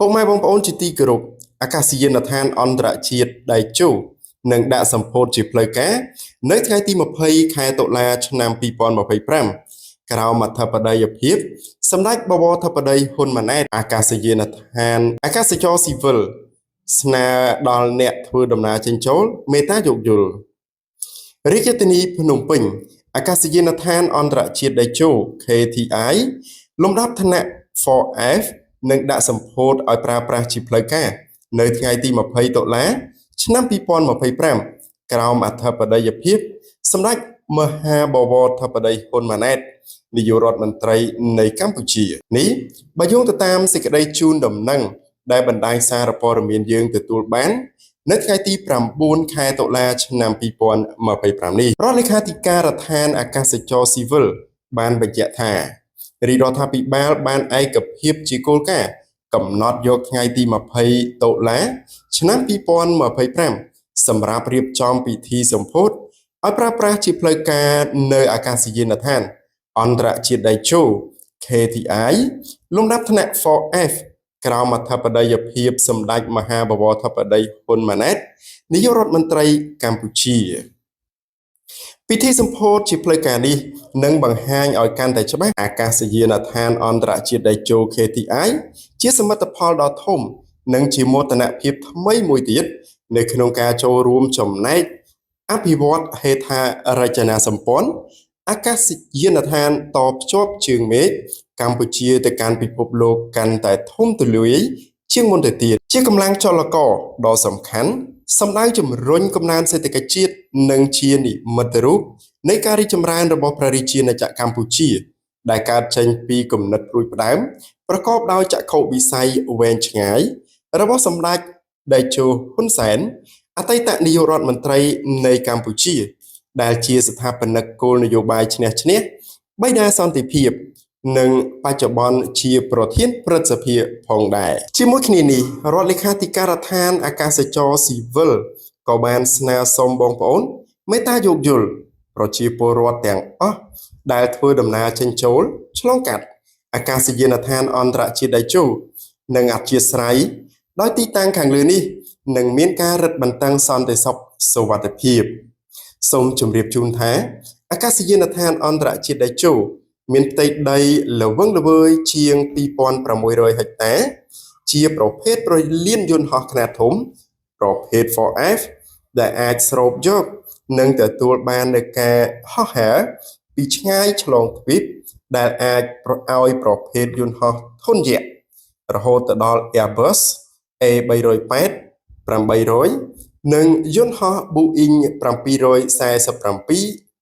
ពុកម៉ែបងប្អូនជាទីគោរពអាកាសយានដ្ឋានអន្តរជាតិដៃជោនឹងដាក់សម្ពោធជាផ្លូវការនៅថ្ងៃទី20ខែតុលាឆ្នាំ2025ក្រោមអធិបតីភាពសម្ដេចបវរធិបតីហ៊ុនម៉ាណែតអាកាសយានដ្ឋានអាកាសចរស៊ីវិលស្នើដល់អ្នកធ្វើដំណើរចេញចូលមេត្តាយោគយល់រាជធានីភ្នំពេញអាកាសយានដ្ឋានអន្តរជាតិដៃជោ KTI លំដាប់ឋានៈ 4F នឹងដាក់សម្ពោធឲ្យប្រើប្រាស់ជាផ្លូវការនៅថ្ងៃទី20តុលាឆ្នាំ2025ក្រោមអធិបតីភាពសម្ដេចមហាបវរធិបតីហ៊ុនម៉ាណែតនាយករដ្ឋមន្ត្រីនៃកម្ពុជានេះបើយោងទៅតាមសេចក្តីជូនដំណឹងដែលបណ្ដាញសារព័ត៌មានយើងទទួលបាននៅថ្ងៃទី9ខែតុលាឆ្នាំ2025នេះរដ្ឋលេខាធិការដ្ឋានអាកាសចរស៊ីវិលបានបញ្ជាក់ថារាជរដ្ឋាភិបាលបានឯកភាពជាគោលការណ៍កំណត់យកថ្ងៃទី20តុលាឆ្នាំ2025សម្រាប់រៀបចំពិធីសម្ពោធឲ្យប្រើប្រាស់ជាផ្លូវការនៅអាកាសយានដ្ឋានអន្តរជាតិដៃជោ KTI លំដាប់ឋានៈ 4F ក្រោមអធិបតីភាពសម្ដេចមហាបវរធិបតីហ៊ុនម៉ាណែតនាយករដ្ឋមន្ត្រីកម្ពុជាពិធីសម្ពោធជាផ្លូវការនេះនឹងបង្ហាញឲ្យកាន់តែច្បាស់អាកាសយានដ្ឋានអន្តរជាតិដៃជោ KTI ជាសមិទ្ធផលដ៏ធំនិងជាមោទនភាពថ្មីមួយទៀតនៅក្នុងការចូលរួមចំណែកអភិវឌ្ឍហេដ្ឋារចនាសម្ព័ន្ធអាកាសយានដ្ឋានតភ្ជាប់ជើងមេឃកម្ពុជាទៅកាន់ពិភពលោកកាន់តែធំទូលាយជាងមុនទៅទៀតជាកម្លាំងចលករដ៏សំខាន់សម្ដៅជំរុញកំណើនសេដ្ឋកិច្ចជាតិនិងជានិមិត្តរូបនៃការរីកចម្រើនរបស់ព្រះរាជាណាចក្រកម្ពុជាដែលកើតចេញពីគំនិតព្រួយផ្ដើមប្រកបដោយចក្ខុវិស័យវែងឆ្ងាយរបស់សម្ដេចតេជោហ៊ុនសែនអតីតនាយករដ្ឋមន្ត្រីនៃកម្ពុជាដែលជាស្ថាបនិកគោលនយោបាយឈ្នះឈ្នះបិតាសន្តិភាពនិងបច្ចុប្បន្នជាប្រធានព្រឹទ្ធសភាផងដែរជាមួយគ្នានេះរដ្ឋលេខាធិការដ្ឋានអាកាសចរស៊ីវិលក៏បានស្នើសុំបងប្អូនមេត្តាយោគយល់ប្រជាពលរដ្ឋទាំងអស់ដែលធ្វើដំណើរចេញចូលឆ្លងកាត់អាកាសយានដ្ឋានអន្តរជាតិដៃជោនិងអធ្យាស្រ័យដោយទីតាំងខាងលើនេះនឹងមានការរឹតបន្តឹងសន្តិសុខសុវត្ថិភាពសូមជម្រាបជូនថាអាកាសយានដ្ឋានអន្តរជាតិដៃជោមានផ្ទៃដីល្វឹងល្វើយជាង2600ហិកតាជាប្រភេទប្រលានយន្តហោះខ្នាតធំប្រភេទ 4F ដែលអាចស្រូបយកនិងទទួលបាននូវការហោះហើរពីឆ្ងាយឆ្លងទ្វីបដែលអាចឲ្យប្រភេទយន្តហោះធុនយក្សរហូតទៅដល់ Airbus A380 800និងយន្តហោះ Boeing 747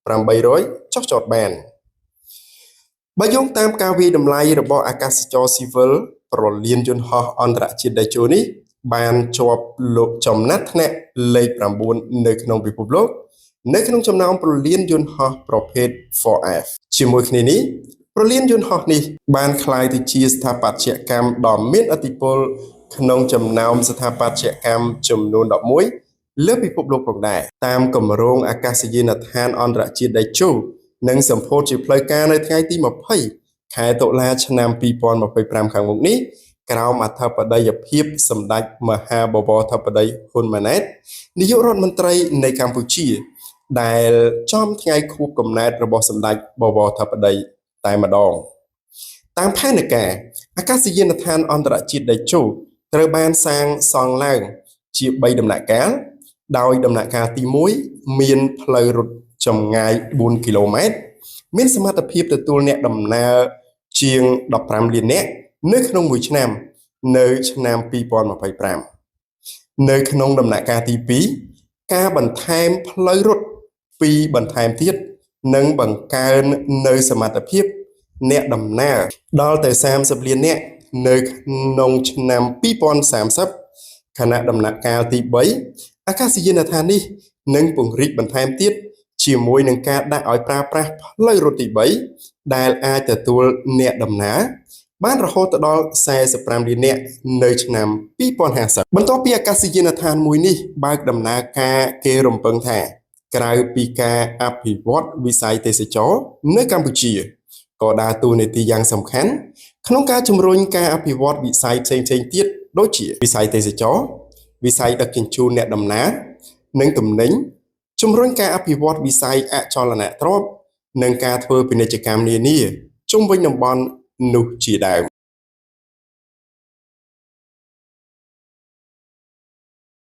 800ចុះចតបានបើយោងតាមការវិយតម្លៃរបស់អាកាសចរស៊ីវិលប្រលានយន្តហោះអន្តរជាតិដៃជោនេះបានជាប់លោកចំណាត់ថ្នាក់លេខ9នៅក្នុងពិភពលោកនៅក្នុងចំណោមប្រលានយន្តហោះប្រភេទ 4F ជាមួយគ្នានេះប្រលានយន្តហោះនេះបានក្លាយទៅជាស្ថាបត្យកម្មដ៏មានឥទ្ធិពលក្នុងចំណោមស្ថាបត្យកម្មចំនួន11លើពិភពលោកផងដែរតាមគម្រោងអាកាសយានដ្ឋានអន្តរជាតិដៃជោនិងសម្ពោធជាផ្លូវការនៅថ្ងៃទី20ខែតុលាឆ្នាំ2025ខាងមុខនេះក្រោមអធិបតីភាពសម្ដេចមហាបវរធិបតីហ៊ុនម៉ាណែតនាយករដ្ឋមន្ត្រីនៃកម្ពុជាដែលចំថ្ងៃខួបកំណើតរបស់សម្ដេចបវរធិបតីតែម្ដងតាមផែនការអាកាសយានដ្ឋានអន្តរជាតិដៃជោត្រូវបានសាងសង់ឡើងជា3ដំណាក់កាលដោយដំណាក់កាលទី1មានផ្លូវរត់ចម្ងាយ4គីឡូម៉ែត្រមានសមត្ថភាពទទួលអ្នកដំណើរជាង15លាននាក់នៅក្នុងមួយឆ្នាំនៅឆ្នាំ2025នៅក្នុងដំណាក់កាលទី2ការបន្ថែមផ្លូវរត់2បន្ថែមទៀតនិងបង្កើននៅសមត្ថភាពអ្នកដំណើរដល់ទៅ30លាននាក់នៅក្នុងឆ្នាំ2030ខណៈដំណាក់កាលទី3អាកាសយានដ្ឋាននេះនឹងពង្រីកបន្ថែមទៀតជាមួយនឹងការដាក់ឲ្យប្រើប្រាស់ផ្លូវរត់ទី3ដែលអាចទទួលអ្នកដំណើរបានរហូតដល់45លាននាក់នៅឆ្នាំ2050បន្ទាប់ពីអាកាសយានដ្ឋានមួយនេះបើកដំណើរការគេរំពឹងថាក្រៅពីការអភិវឌ្ឍវិស័យទេសចរណ៍នៅកម្ពុជាក៏ដើរតួនាទីយ៉ាងសំខាន់ក្នុងការជំរុញការអភិវឌ្ឍវិស័យផ្សេងៗទៀត ដូចជាវិស័យទេសចរណ៍វិស័យដឹកជញ្ជូនអ្នកដំណើរនិងទំនិញជំរុញការអភិវឌ្ឍវិស័យអចលនទ្រព្យនិងការធ្វើពាណិជ្ជកម្មនានាជុំវិញតំបន់នោះជាដើម